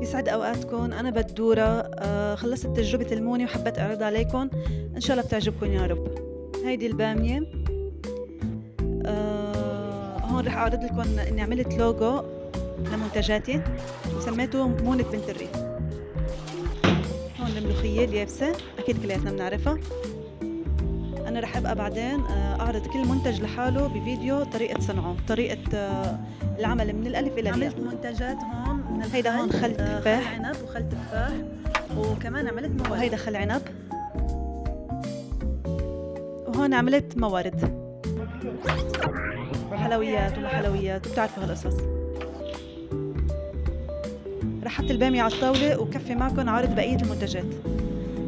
يسعد اوقاتكم. انا بدوره، خلصت تجربه الموني وحبيت اعرضها عليكم، ان شاء الله بتعجبكم يا رب. هيدي الباميه. هون رح اعرض لكم اني عملت لوجو لمنتجاتي وسميته مونة بنت الريف. هون الملوخيه اليابسه، اكيد كلياتنا بنعرفها. انا رح ابقى بعدين اعرض كل منتج لحاله بفيديو، طريقه صنعه، طريقه العمل من الالف الى الياء. عملت منتجات هون من هيدا هون خل تفاح، خل عنب وخل تفاح، وكمان عملت موارد. وهيدا خل عنب، وهون عملت موارد حلويات وما حلويات، وبتعرفوا هالقصص. رح احط الباميه على الطاوله وكفي معكم عارض بقيه المنتجات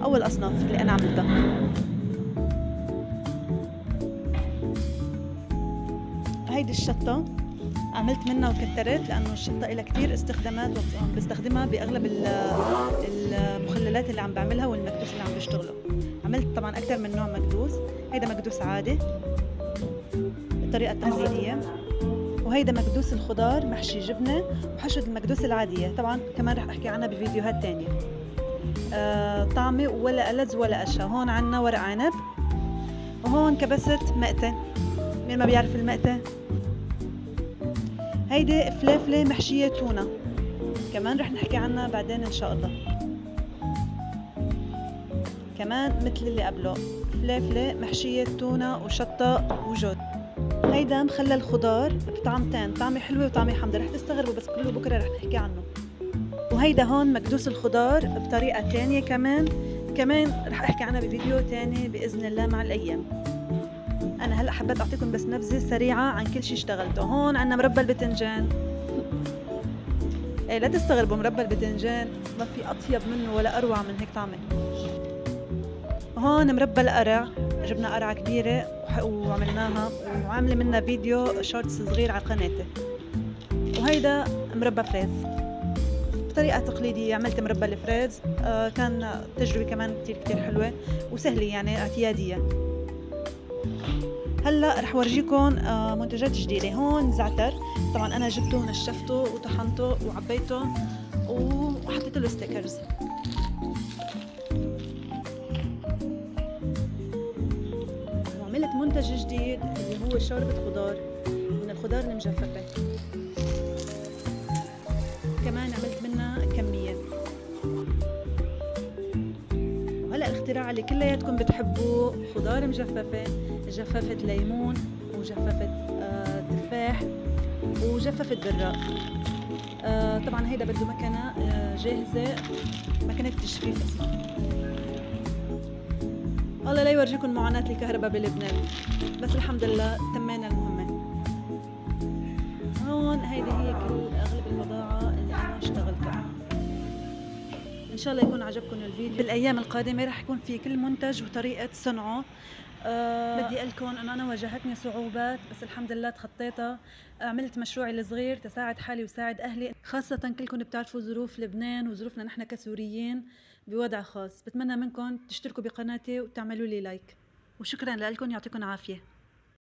او الاصناف اللي انا عملتها. هيدي الشطة عملت منها وكترت، لأنه الشطة إلها كتير استخدامات بستخدمها بأغلب المخللات اللي عم بعملها والمكدوس اللي عم بشتغله. عملت طبعا أكتر من نوع مكدوس. هيدا مكدوس عادي بالطريقة التقليدية، وهيدا مكدوس الخضار محشي جبنة وحشوة المكدوس العادية. طبعا كمان رح أحكي عنها بفيديوهات تانية. طعمة ولا ألذ ولا أشهى. هون عنا ورق عنب، وهون كبسة مقتة. مين ما بيعرف المقتة؟ هيدي فلافلة محشية تونة، كمان رح نحكي عنها بعدين ان شاء الله. كمان مثل اللي قبله، فلافلة محشية تونة وشطة وجود. هيدا مخلل خضار بطعمتين، طعمة حلوة وطعمة حمضة، رح تستغربوا بس كله بكرة رح نحكي عنه. وهيدا هون مكدوس الخضار بطريقة تانية، كمان رح احكي عنها بفيديو تاني بإذن الله مع الأيام. أنا هلأ حبيت أعطيكم بس نبذة سريعة عن كل شي اشتغلته. هون عنا مربى البتنجان. إيه لا تستغربوا، مربى البتنجان ما في أطيب منه ولا أروع من هيك طعمة. هون مربى القرع، جبنا قرعة كبيرة وعملناها وعاملة منها فيديو شورتس صغير على قناتي. وهيدا مربى فريز بطريقة تقليدية، عملت مربى الفريز. كان تجربة كمان كتير حلوة وسهلة، يعني اعتيادية. هلا رح ورجيكم منتجات جديده. هون زعتر، طبعا انا جبته ونشفته وطحنته وعبيته وحطيت له ستيكرز. وعملت منتج جديد اللي هو شوربه خضار من الخضار المجففه، كمان عملت منها كميه. وهلا الاختراع اللي كلياتكم بتحبوه، خضار مجففه، جفافة ليمون وجفافة تفاح وجفافة براق. طبعا هيدا بده مكنة جاهزة، مكنة تجفيف اسمها. الله لا يورجيكم معاناة الكهرباء بلبنان، بس الحمد لله تمينا المهمة. هون هيدي هي كل أغلب البضاعة اللي أنا اشتغلتها. إن شاء الله يكون عجبكم الفيديو. بالأيام القادمة رح يكون في كل منتج وطريقة صنعه. بدي أقلكم إنه أنا واجهتني صعوبات، بس الحمد لله تخطيتها. عملت مشروعي الصغير تساعد حالي وساعد أهلي، خاصة كلكم بتعرفوا ظروف لبنان وظروفنا نحن كسوريين بوضع خاص. بتمنى منكم تشتركوا بقناتي وتعملوا لي لايك، وشكرا لكم، يعطيكم عافية.